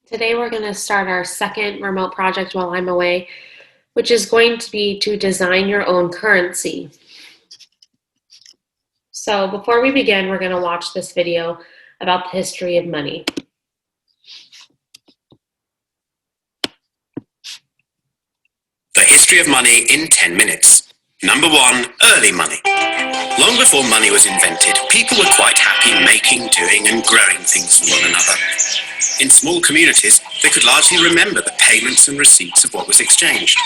Today we're going to start our second remote project while I'm away, which is going to be to design your own currency. So before we begin, we're going to watch this video about the history of money. The history of money in 10 minutes. Number 1, early money. Long before money was invented, people were quite happy making, doing and growing things for one another. In small communities, they could largely remember the payments and receipts of what was exchanged.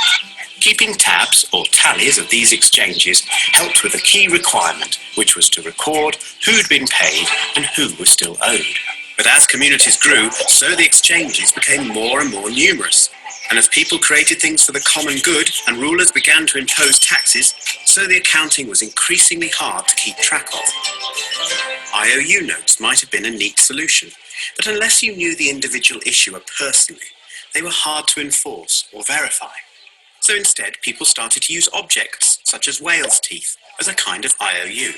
Keeping tabs or tallies of these exchanges helped with a key requirement, which was to record who'd been paid and who was still owed. But as communities grew, so the exchanges became more and more numerous. And as people created things for the common good and rulers began to impose taxes, so the accounting was increasingly hard to keep track of. IOU notes might have been a neat solution, but unless you knew the individual issuer personally, they were hard to enforce or verify. So instead, people started to use objects, such as whale's teeth, as a kind of IOU.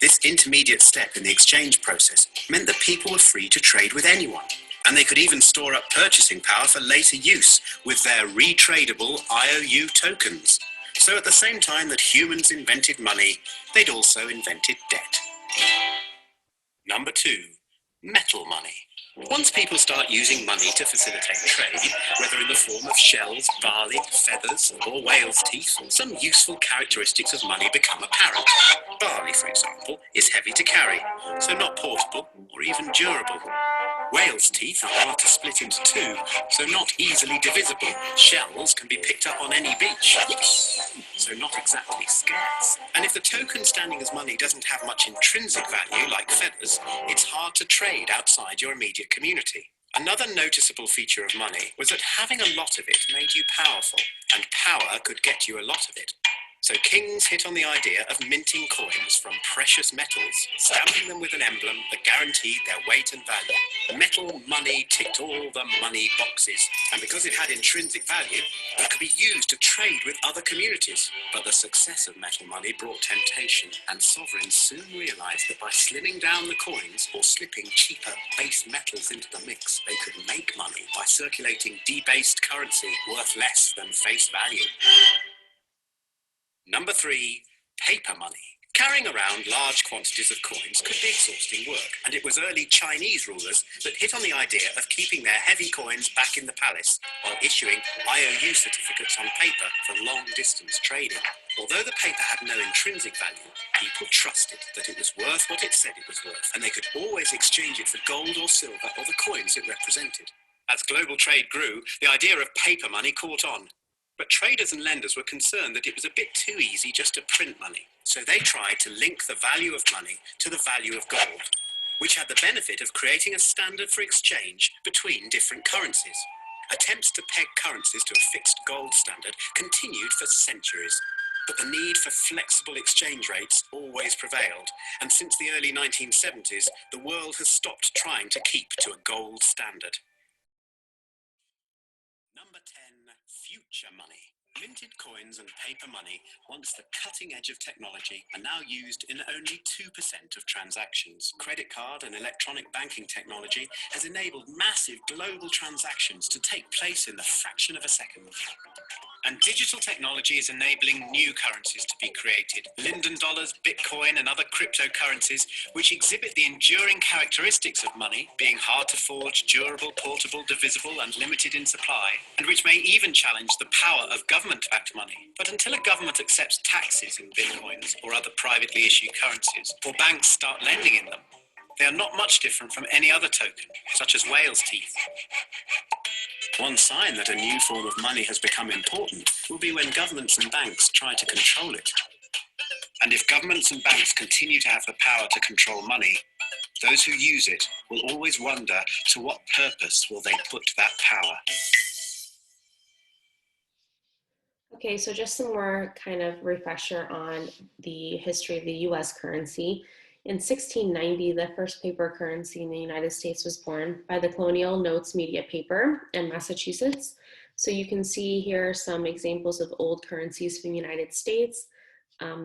This intermediate step in the exchange process meant that people were free to trade with anyone, and they could even store up purchasing power for later use with their retradable IOU tokens. So at the same time that humans invented money, they'd also invented debt. Number 2, metal money. Once people start using money to facilitate trade, whether in the form of shells, barley, feathers, or whale's teeth, some useful characteristics of money become apparent. Barley, for example, is heavy to carry, so not portable or even durable. Whale's teeth are hard to split into two, so not easily divisible. Shells can be picked up on any beach, so not exactly scarce. And if the token standing as money doesn't have much intrinsic value, like feathers, it's hard to trade outside your immediate community. Another noticeable feature of money was that having a lot of it made you powerful, and power could get you a lot of it. So kings hit on the idea of minting coins from precious metals, stamping them with an emblem that guaranteed their weight and value. Metal money ticked all the money boxes, and because it had intrinsic value, it could be used to trade with other communities. But the success of metal money brought temptation, and sovereigns soon realized that by slimming down the coins or slipping cheaper base metals into the mix, they could make money by circulating debased currency worth less than face value. Number 3, paper money. Carrying around large quantities of coins could be exhausting work, and it was early Chinese rulers that hit on the idea of keeping their heavy coins back in the palace while issuing IOU certificates on paper for long-distance trading. Although the paper had no intrinsic value, people trusted that it was worth what it said it was worth, and they could always exchange it for gold or silver or the coins it represented. As global trade grew, the idea of paper money caught on. But traders and lenders were concerned that it was a bit too easy just to print money, so they tried to link the value of money to the value of gold, which had the benefit of creating a standard for exchange between different currencies. Attempts to peg currencies to a fixed gold standard continued for centuries, but the need for flexible exchange rates always prevailed, and since the early 1970s, the world has stopped trying to keep to a gold standard. Number 10, future money. Minted coins and paper money, once the cutting edge of technology, are now used in only 2% of transactions. Credit card and electronic banking technology has enabled massive global transactions to take place in the fraction of a second. And digital technology is enabling new currencies to be created. Linden dollars, Bitcoin, and other cryptocurrencies, which exhibit the enduring characteristics of money, being hard to forge, durable, portable, divisible, and limited in supply, and which may even challenge the power of government-backed money. But until a government accepts taxes in Bitcoins or other privately issued currencies, or banks start lending in them, they are not much different from any other token, such as whale's teeth. One sign that a new form of money has become important will be when governments and banks try to control it. And if governments and banks continue to have the power to control money, those who use it will always wonder to what purpose will they put that power. Okay, so just some more kind of refresher on the history of the US currency. In 1690, the first paper currency in the United States was born by the Colonial Notes Media Paper in Massachusetts. So you can see here some examples of old currencies from the United States.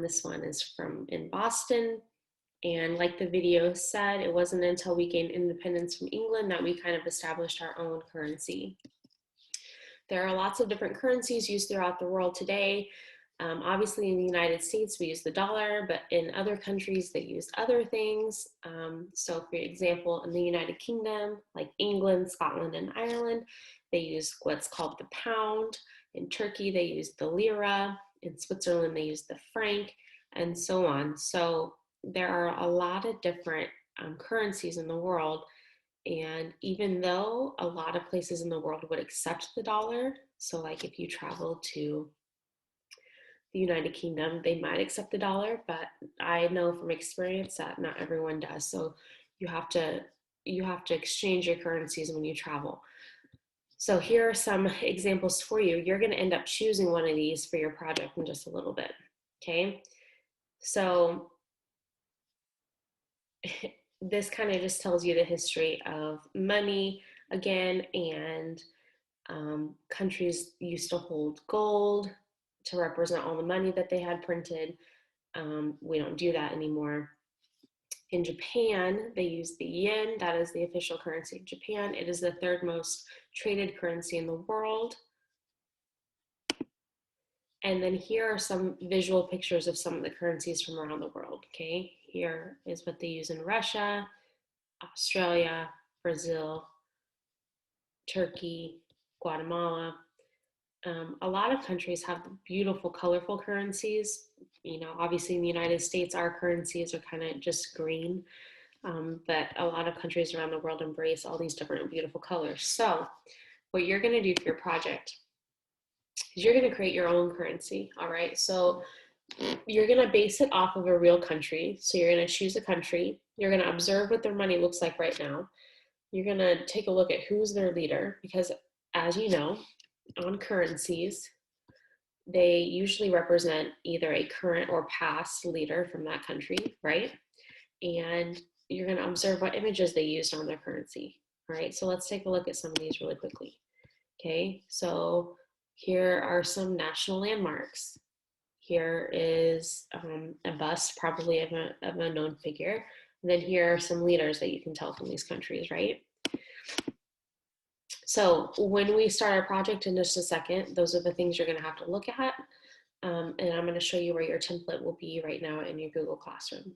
This one is from in Boston. And like the video said, it wasn't until we gained independence from England that we kind of established our own currency. There are lots of different currencies used throughout the world today. Obviously, in the United States, we use the dollar, but in other countries, they use other things. So, for example, in the United Kingdom, like England, Scotland, and Ireland, they use what's called the pound. In Turkey, they use the lira. In Switzerland, they use the franc, and so on. So, there are a lot of different currencies in the world. And even though a lot of places in the world would accept the dollar, so like if you travel to the United Kingdom, they might accept the dollar, but I know from experience that not everyone does. So you have to exchange your currencies when you travel. So here are some examples for you. You're going to end up choosing one of these for your project in just a little bit. Okay, so this kind of just tells you the history of money again, and countries used to hold gold to represent all the money that they had printed. We don't do that anymore. In Japan, they use the yen. That is the official currency of Japan. It is the third most traded currency in the world. And then here are some visual pictures of some of the currencies from around the world. Okay, here is what they use in Russia, Australia, Brazil, Turkey, Guatemala. A lot of countries have beautiful, colorful currencies. You know, obviously in the United States, our currencies are kind of just green, but a lot of countries around the world embrace all these different beautiful colors. So what you're going to do for your project is you're going to create your own currency, all right? So you're going to base it off of a real country. So you're going to choose a country. You're going to observe what their money looks like right now. You're going to take a look at who's their leader, because as you know, on currencies, they usually represent either a current or past leader from that country, right? And you're going to observe what images they used on their currency, all right? So let's take a look at some of these really quickly. Okay, so here are some national landmarks. Here is a bust, probably of a known figure. And then here are some leaders that you can tell from these countries, right? So when we start our project in just a second, those are the things you're going to have to look at. And I'm going to show you where your template will be right now in your Google Classroom.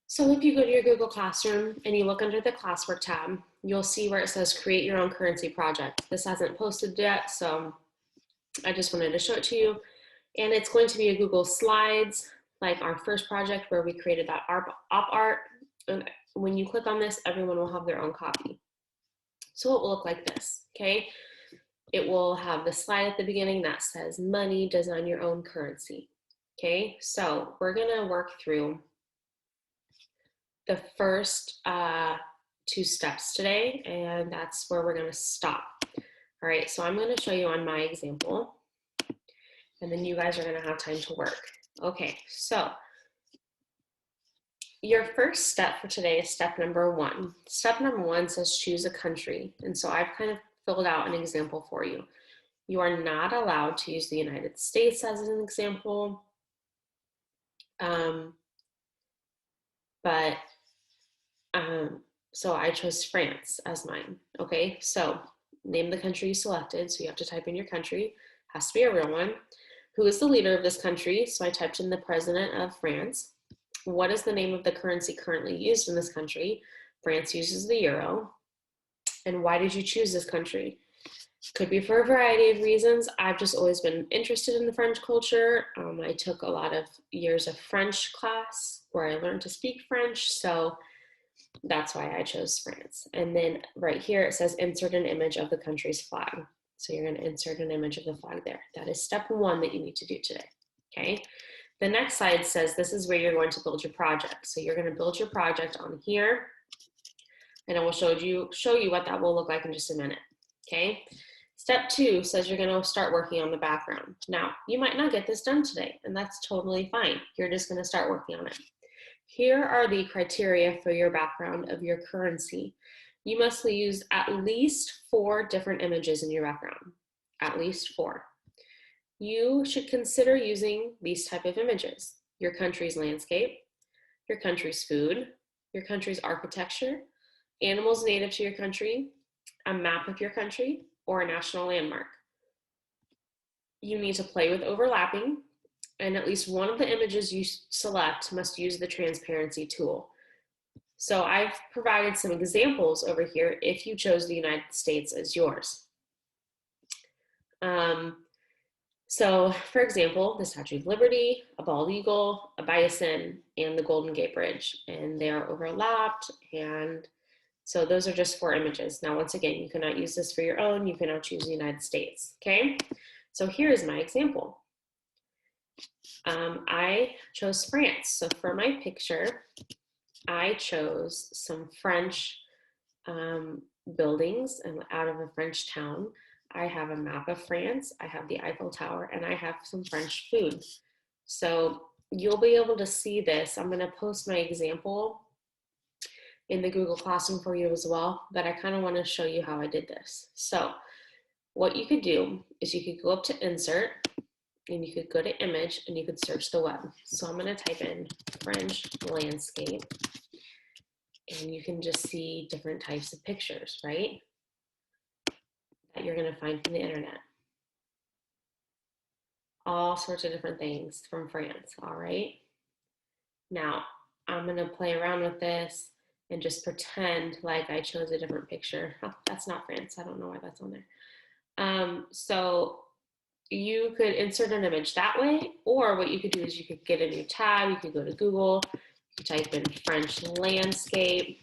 So if you go to your Google Classroom and you look under the classwork tab, you'll see where it says create your own currency project. This hasn't posted yet, so I just wanted to show it to you. And it's going to be a Google Slides, like our first project where we created that op art. And when you click on this, everyone will have their own copy. So it will look like this, okay? It will have the slide at the beginning that says money, design your own currency, okay? So we're gonna work through the first two steps today, and that's where we're gonna stop. All right, so I'm gonna show you on my example, and then you guys are gonna have time to work. Okay, so your first step for today is step number one. Step number one says choose a country. And so I've kind of filled out an example for you. You are not allowed to use the United States as an example. So I chose France as mine. Okay, so name the country you selected. So you have to type in your country, has to be a real one. Who is the leader of this country? So I typed in the president of France. What is the name of the currency currently used in this country? France uses the euro. And why did you choose this country? Could be for a variety of reasons. I've just always been interested in the French culture. I took a lot of years of French class where I learned to speak French. So that's why I chose France. And then right here, it says insert an image of the country's flag. So you're going to insert an image of the flag there. That is step one that you need to do today. Okay. The next slide says this is where you're going to build your project. So you're going to build your project on here, and I will show you what that will look like in just a minute. Okay. Step two says you're going to start working on the background. Now, you might not get this done today, and that's totally fine. You're just going to start working on it. Here are the criteria for your background of your currency. You must use at least 4 different images in your background, at least 4. You should consider using these type of images: your country's landscape, your country's food, your country's architecture, animals native to your country, a map of your country, or a national landmark. You need to play with overlapping, and at least one of the images you select must use the transparency tool. So I've provided some examples over here if you chose the United States as yours. So for example, the Statue of Liberty, a bald eagle, a bison, and the Golden Gate Bridge, and they are overlapped. And so those are just 4 images. Now, once again, you cannot use this for your own. You cannot choose the United States, okay? So here's my example. I chose France. So for my picture, I chose some French buildings and out of a French town. I have a map of France, I have the Eiffel Tower, and I have some French food. So you'll be able to see this. I'm going to post my example in the Google Classroom for you as well, but I kind of want to show you how I did this. So what you could do is you could go up to Insert, and you could go to Image, and you could search the web. So I'm going to type in French landscape, and you can just see different types of pictures, right? That you're going to find from the internet. All sorts of different things from France, all right? Now, I'm going to play around with this and just pretend like I chose a different picture. Oh, that's not France. I don't know why that's on there. So you could insert an image that way, or what you could do is you could get a new tab. You could go to Google, you could type in French landscape,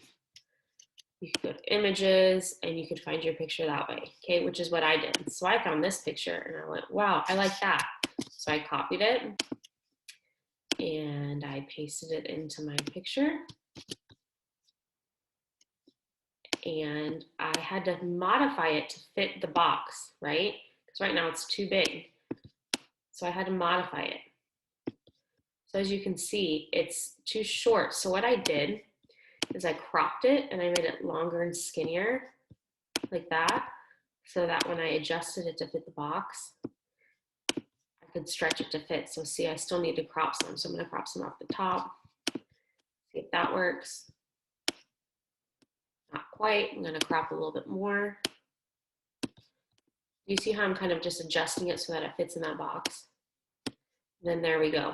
you could go to images, and you could find your picture that way, okay, which is what I did. So I found this picture and I went, wow, I like that. So I copied it and I pasted it into my picture. And I had to modify it to fit the box, right? Because right now it's too big. So I had to modify it. So as you can see, it's too short. So what I did is I cropped it and I made it longer and skinnier like that, so that when I adjusted it to fit the box, I could stretch it to fit. So see, I still need to crop some. So I'm going to crop some off the top. See if that works. Not quite. I'm going to crop a little bit more. You see how I'm kind of just adjusting it so that it fits in that box? And then there we go.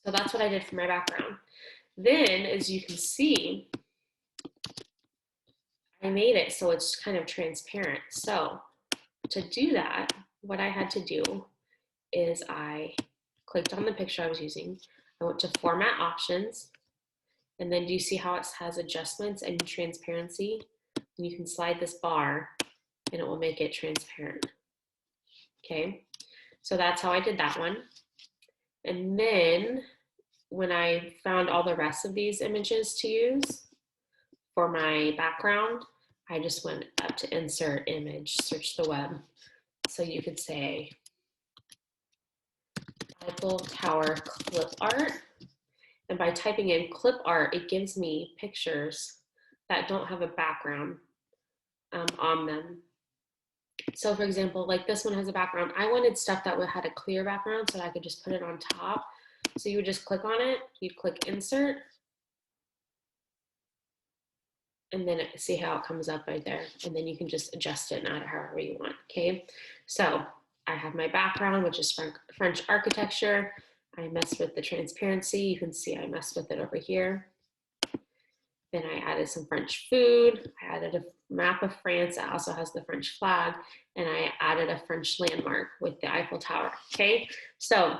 So that's what I did for my background. Then, as you can see, I made it so it's kind of transparent. So to do that, what I had to do is I clicked on the picture I was using. I went to Format Options, and then do you see how it has adjustments and transparency? And you can slide this bar and it will make it transparent. Okay, so that's how I did that one. And then when I found all the rest of these images to use for my background, I just went up to Insert Image, search the web. So you could say Eiffel Tower clip art. And by typing in clip art, it gives me pictures that don't have a background on them. So for example, like this one has a background. I wanted stuff that had a clear background so that I could just put it on top. So you would just click on it, you'd click Insert, and then see how it comes up right there. And then you can just adjust it and add it however you want, okay? So I have my background, which is French architecture. I messed with the transparency. You can see I messed with it over here. Then I added some French food. I added a map of France that also has the French flag. And I added a French landmark with the Eiffel Tower, okay? So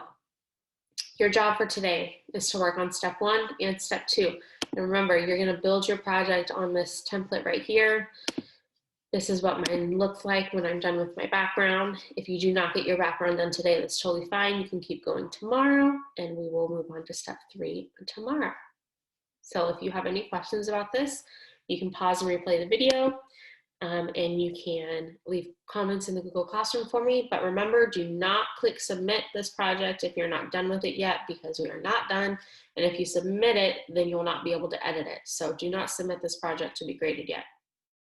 your job for today is to work on step 1 and step 2. And remember, you're gonna build your project on this template right here. This is what mine looks like when I'm done with my background. If you do not get your background done today, that's totally fine. You can keep going tomorrow and we will move on to step 3 tomorrow. So if you have any questions about this, you can pause and replay the video. And you can leave comments in the Google Classroom for me. But remember, do not click submit this project if you're not done with it yet, because we are not done. And if you submit it, then you'll not be able to edit it. So do not submit this project to be graded yet.